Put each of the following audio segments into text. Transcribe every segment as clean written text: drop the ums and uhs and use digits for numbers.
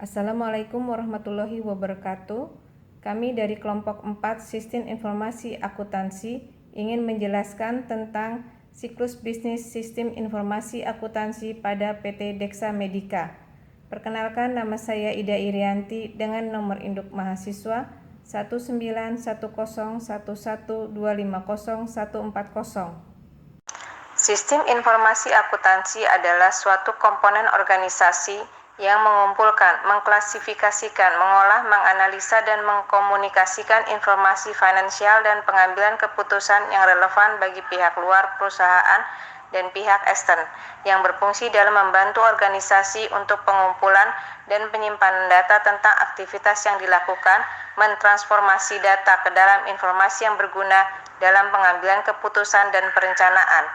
Assalamualaikum warahmatullahi wabarakatuh. Kami dari kelompok 4 Sistem Informasi Akuntansi ingin menjelaskan tentang siklus bisnis Sistem Informasi Akuntansi pada PT Dexa Medica. Perkenalkan, nama saya Ida Irianti dengan nomor induk mahasiswa 1910112501401. Sistem informasi akuntansi adalah suatu komponen organisasi yang mengumpulkan, mengklasifikasikan, mengolah, menganalisa, dan mengkomunikasikan informasi finansial dan pengambilan keputusan yang relevan bagi pihak luar perusahaan dan pihak ekstern yang berfungsi dalam membantu organisasi untuk pengumpulan dan penyimpanan data tentang aktivitas yang dilakukan, mentransformasi data ke dalam informasi yang berguna dalam pengambilan keputusan dan perencanaan,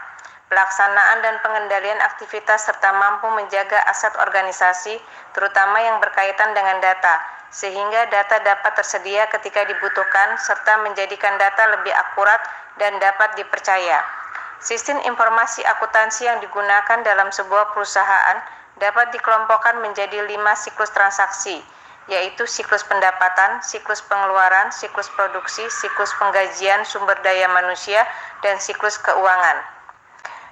pelaksanaan dan pengendalian aktivitas serta mampu menjaga aset organisasi, terutama yang berkaitan dengan data, sehingga data dapat tersedia ketika dibutuhkan serta menjadikan data lebih akurat dan dapat dipercaya. Sistem informasi akuntansi yang digunakan dalam sebuah perusahaan dapat dikelompokkan menjadi 5 siklus transaksi, yaitu siklus pendapatan, siklus pengeluaran, siklus produksi, siklus penggajian sumber daya manusia, dan siklus keuangan.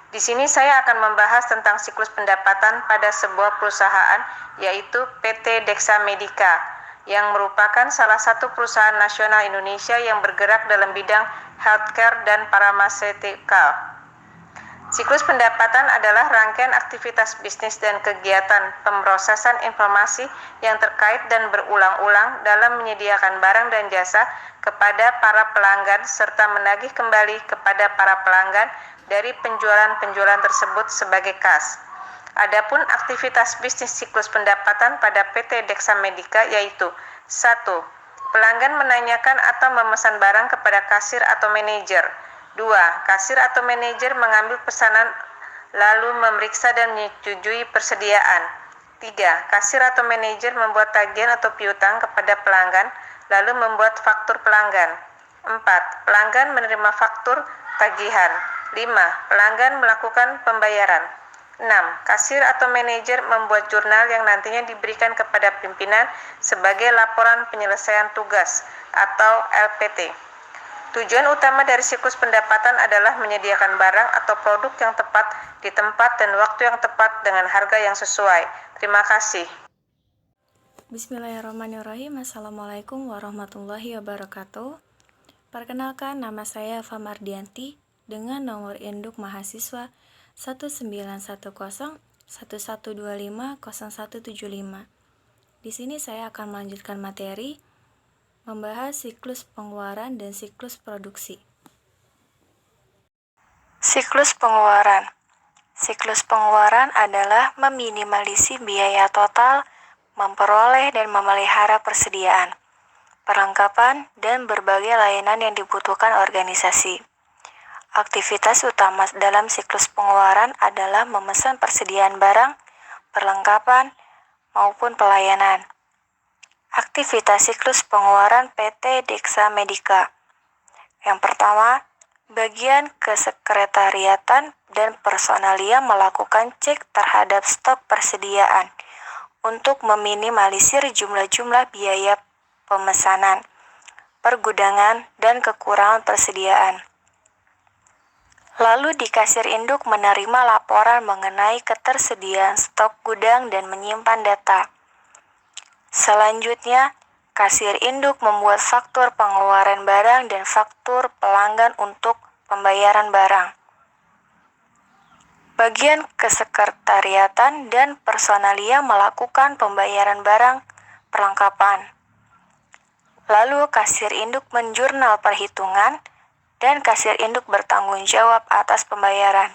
Di sini saya akan membahas tentang siklus pendapatan pada sebuah perusahaan, yaitu PT Dexa Medica, yang merupakan salah satu perusahaan nasional Indonesia yang bergerak dalam bidang healthcare dan pharmaceutical. Siklus pendapatan adalah rangkaian aktivitas bisnis dan kegiatan pemrosesan informasi yang terkait dan berulang-ulang dalam menyediakan barang dan jasa kepada para pelanggan serta menagih kembali kepada para pelanggan dari penjualan-penjualan tersebut sebagai kas. Adapun aktivitas bisnis siklus pendapatan pada PT Dexa Medica yaitu 1. Pelanggan menanyakan atau memesan barang kepada kasir atau manajer. 2. Kasir atau manajer mengambil pesanan lalu memeriksa dan menyetujui persediaan. 3. Kasir atau manajer membuat tagihan atau piutang kepada pelanggan lalu membuat faktur pelanggan. 4. Pelanggan menerima faktur tagihan. 5. Pelanggan melakukan pembayaran. 6. Kasir atau manajer membuat jurnal yang nantinya diberikan kepada pimpinan sebagai laporan penyelesaian tugas atau LPT. Tujuan utama dari siklus pendapatan adalah menyediakan barang atau produk yang tepat di tempat dan waktu yang tepat dengan harga yang sesuai. Terima kasih. Bismillahirrahmanirrahim. Assalamualaikum warahmatullahi wabarakatuh. Perkenalkan, nama saya Eva Mardianti dengan nomor induk mahasiswa 1910112500175. Di sini saya akan melanjutkan materi membahas siklus pengeluaran dan siklus produksi. Siklus pengeluaran. Siklus pengeluaran adalah meminimalisir biaya total, memperoleh dan memelihara persediaan, perlengkapan, dan berbagai layanan yang dibutuhkan organisasi. Aktivitas utama dalam siklus pengeluaran adalah memesan persediaan barang, perlengkapan, maupun pelayanan. Aktivitas siklus pengeluaran PT Dexa Medica. Yang pertama, bagian kesekretariatan dan personalia melakukan cek terhadap stok persediaan untuk meminimalisir jumlah-jumlah biaya pemesanan, pergudangan, dan kekurangan persediaan. Lalu di kasir induk menerima laporan mengenai ketersediaan stok gudang dan menyimpan data. Selanjutnya, kasir induk membuat faktur pengeluaran barang dan faktur pelanggan untuk pembayaran barang. Bagian kesekretariatan dan personalia melakukan pembayaran barang perlengkapan. Lalu kasir induk menjurnal perhitungan dan kasir induk bertanggung jawab atas pembayaran.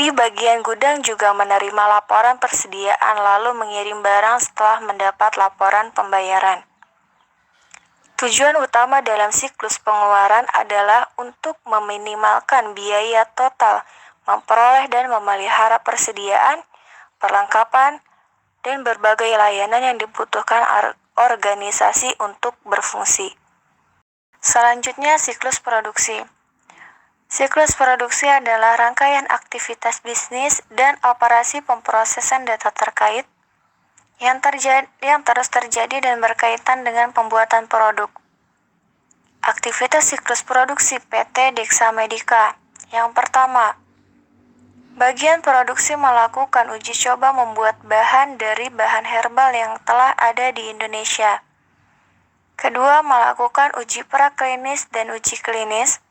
Di bagian gudang juga menerima laporan persediaan lalu mengirim barang setelah mendapat laporan pembayaran. Tujuan utama dalam siklus pengeluaran adalah untuk meminimalkan biaya total, memperoleh dan memelihara persediaan, perlengkapan, dan berbagai layanan yang dibutuhkan organisasi untuk berfungsi. Selanjutnya, siklus produksi. Siklus produksi adalah rangkaian aktivitas bisnis dan operasi pemrosesan data terkait yang terus terjadi dan berkaitan dengan pembuatan produk. Aktivitas siklus produksi PT Dexa Medica. Yang pertama, bagian produksi melakukan uji coba membuat bahan dari bahan herbal yang telah ada di Indonesia. Kedua, melakukan uji praklinis dan uji klinis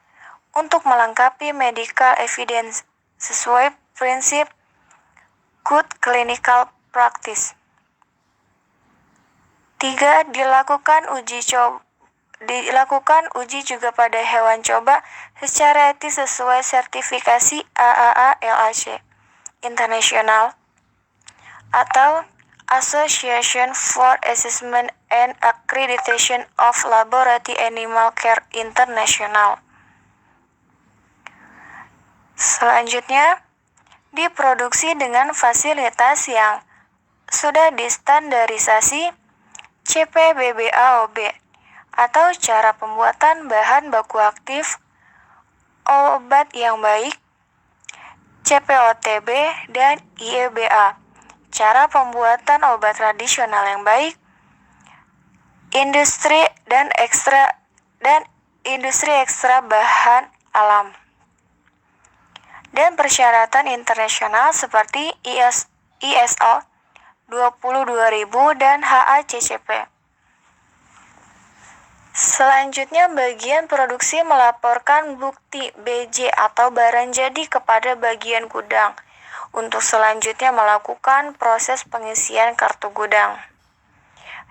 untuk melengkapi medical evidence sesuai prinsip good clinical practice. 3. Dilakukan uji juga pada hewan coba secara etis sesuai sertifikasi AAA LAC International atau Association for Assessment and Accreditation of Laboratory Animal Care International. Selanjutnya, diproduksi dengan fasilitas yang sudah distandarisasi CPBBAOB atau cara pembuatan bahan baku aktif obat yang baik, CPOTB dan IEBA, cara pembuatan obat tradisional yang baik, industri ekstra bahan alam, dan persyaratan internasional seperti ISO 22000 dan HACCP. Selanjutnya, bagian produksi melaporkan bukti BJ atau barang jadi kepada bagian gudang untuk selanjutnya melakukan proses pengisian kartu gudang.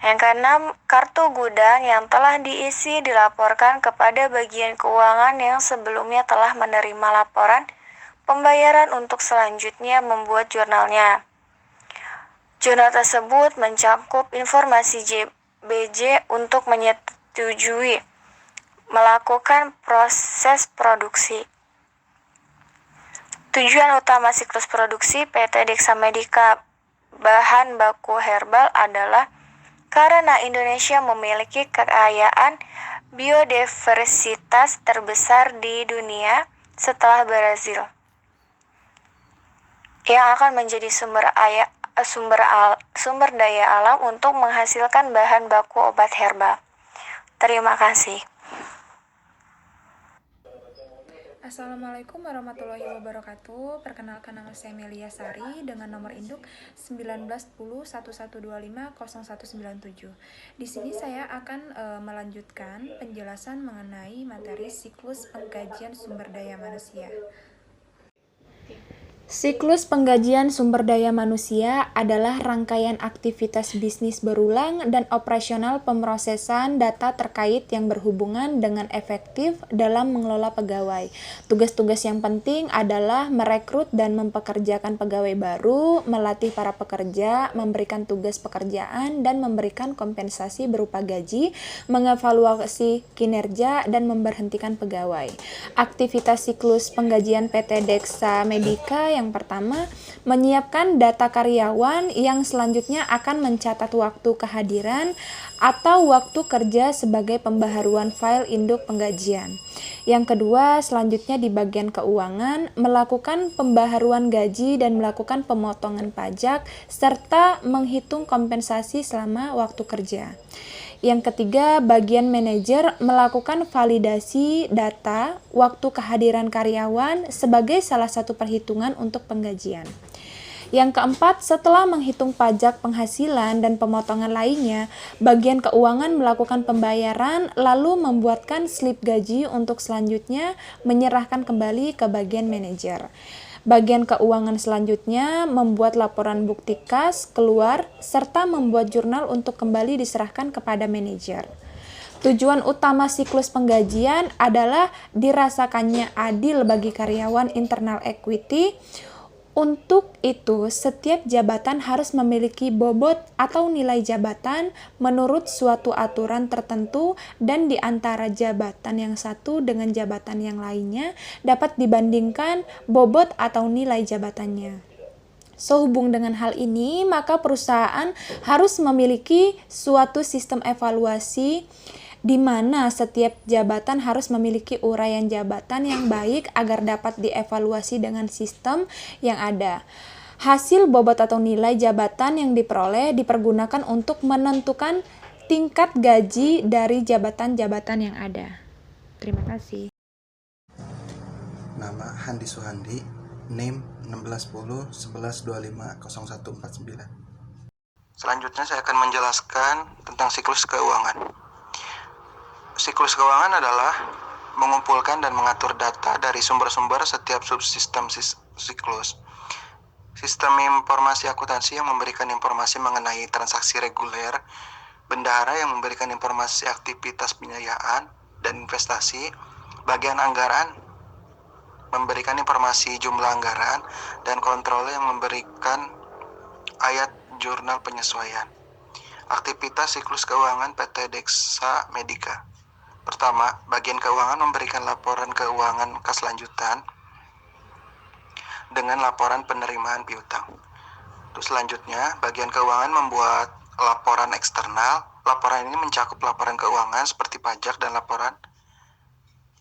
Yang keenam, kartu gudang yang telah diisi dilaporkan kepada bagian keuangan yang sebelumnya telah menerima laporan pembayaran untuk selanjutnya membuat jurnalnya. Jurnal tersebut mencakup informasi BJ untuk menyetujui melakukan proses produksi. Tujuan utama siklus produksi PT Dexa Medica bahan baku herbal adalah karena Indonesia memiliki kekayaan biodiversitas terbesar di dunia setelah Brazil, yang akan menjadi sumber daya alam untuk menghasilkan bahan baku obat herbal. Terima kasih. Assalamualaikum warahmatullahi wabarakatuh. Perkenalkan, nama saya Melia Sari dengan nomor induk 191011250197. Di sini saya akan melanjutkan penjelasan mengenai materi siklus pengkajian sumber daya manusia. Siklus penggajian sumber daya manusia adalah rangkaian aktivitas bisnis berulang dan operasional pemrosesan data terkait yang berhubungan dengan efektif dalam mengelola pegawai. Tugas-tugas yang penting adalah merekrut dan mempekerjakan pegawai baru, melatih para pekerja, memberikan tugas pekerjaan, dan memberikan kompensasi berupa gaji, mengevaluasi kinerja, dan memberhentikan pegawai. Aktivitas siklus penggajian PT Dexa Medica yang pertama, menyiapkan data karyawan yang selanjutnya akan mencatat waktu kehadiran atau waktu kerja sebagai pembaharuan file induk penggajian. Yang kedua, selanjutnya di bagian keuangan, melakukan pembaharuan gaji dan melakukan pemotongan pajak serta menghitung kompensasi selama waktu kerja. Yang ketiga, bagian manajer melakukan validasi data waktu kehadiran karyawan sebagai salah satu perhitungan untuk penggajian. Yang keempat, setelah menghitung pajak penghasilan dan pemotongan lainnya, bagian keuangan melakukan pembayaran lalu membuatkan slip gaji untuk selanjutnya menyerahkan kembali ke bagian manajer. Bagian keuangan selanjutnya membuat laporan bukti kas keluar serta membuat jurnal untuk kembali diserahkan kepada manajer. Tujuan utama siklus penggajian adalah dirasakannya adil bagi karyawan internal equity. Untuk itu, setiap jabatan harus memiliki bobot atau nilai jabatan menurut suatu aturan tertentu, dan di antara jabatan yang satu dengan jabatan yang lainnya dapat dibandingkan bobot atau nilai jabatannya. Sehubung dengan hal ini, maka perusahaan harus memiliki suatu sistem evaluasi di mana setiap jabatan harus memiliki uraian jabatan yang baik agar dapat dievaluasi dengan sistem yang ada. Hasil bobot atau nilai jabatan yang diperoleh dipergunakan untuk menentukan tingkat gaji dari jabatan-jabatan yang ada. Terima kasih. Nama Handi Suhandi, NIM 161011250149. Selanjutnya saya akan menjelaskan tentang siklus keuangan. Siklus keuangan adalah mengumpulkan dan mengatur data dari sumber-sumber setiap subsistem siklus. Sistem informasi akuntansi yang memberikan informasi mengenai transaksi reguler, bendahara yang memberikan informasi aktivitas pembiayaan dan investasi, bagian anggaran memberikan informasi jumlah anggaran, dan kontrol yang memberikan ayat jurnal penyesuaian. Aktivitas siklus keuangan PT Deksa Medika. Pertama, bagian keuangan memberikan laporan keuangan kas lanjutan dengan laporan penerimaan piutang. Terus selanjutnya, bagian keuangan membuat laporan eksternal. Laporan ini mencakup laporan keuangan seperti pajak dan laporan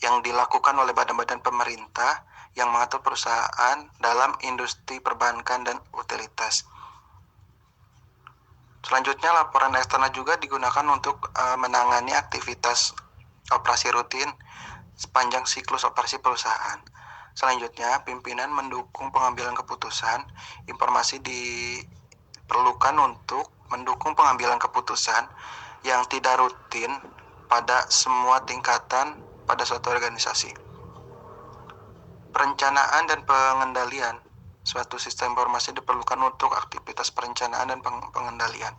yang dilakukan oleh badan-badan pemerintah yang mengatur perusahaan dalam industri perbankan dan utilitas. Selanjutnya, laporan eksternal juga digunakan untuk menangani aktivitas operasi rutin sepanjang siklus operasi perusahaan. Selanjutnya, pimpinan mendukung pengambilan keputusan. Informasi diperlukan untuk mendukung pengambilan keputusan yang tidak rutin pada semua tingkatan pada suatu organisasi. Perencanaan dan pengendalian. Suatu sistem informasi diperlukan untuk aktivitas perencanaan dan pengendalian.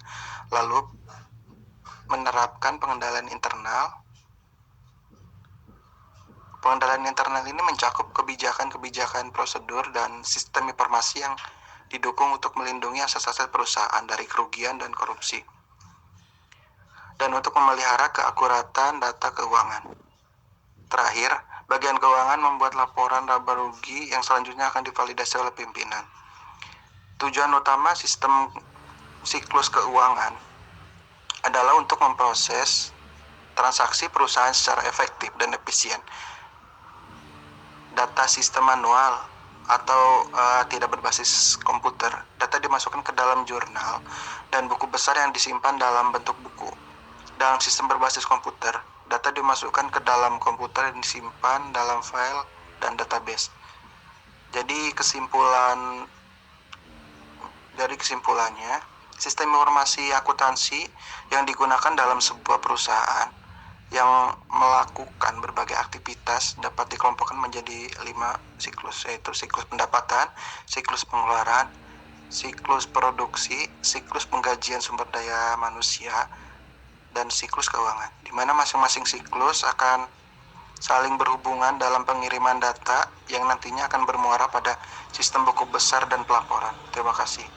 Lalu, menerapkan pengendalian internal. Pengendalian internal ini mencakup kebijakan-kebijakan prosedur dan sistem informasi yang didukung untuk melindungi aset-aset perusahaan dari kerugian dan korupsi, dan untuk memelihara keakuratan data keuangan. Terakhir, bagian keuangan membuat laporan laba rugi yang selanjutnya akan divalidasi oleh pimpinan. Tujuan utama sistem siklus keuangan adalah untuk memproses transaksi perusahaan secara efektif dan efisien. Data sistem manual atau tidak berbasis komputer. Data dimasukkan ke dalam jurnal dan buku besar yang disimpan dalam bentuk buku. Dalam sistem berbasis komputer, data dimasukkan ke dalam komputer dan disimpan dalam file dan database. Jadi kesimpulannya, sistem informasi akuntansi yang digunakan dalam sebuah perusahaan yang melakukan berbagai aktivitas dapat dikelompokkan menjadi 5 siklus, yaitu siklus pendapatan, siklus pengeluaran, siklus produksi, siklus penggajian sumber daya manusia, dan siklus keuangan, di mana masing-masing siklus akan saling berhubungan dalam pengiriman data yang nantinya akan bermuara pada sistem buku besar dan pelaporan. Terima kasih.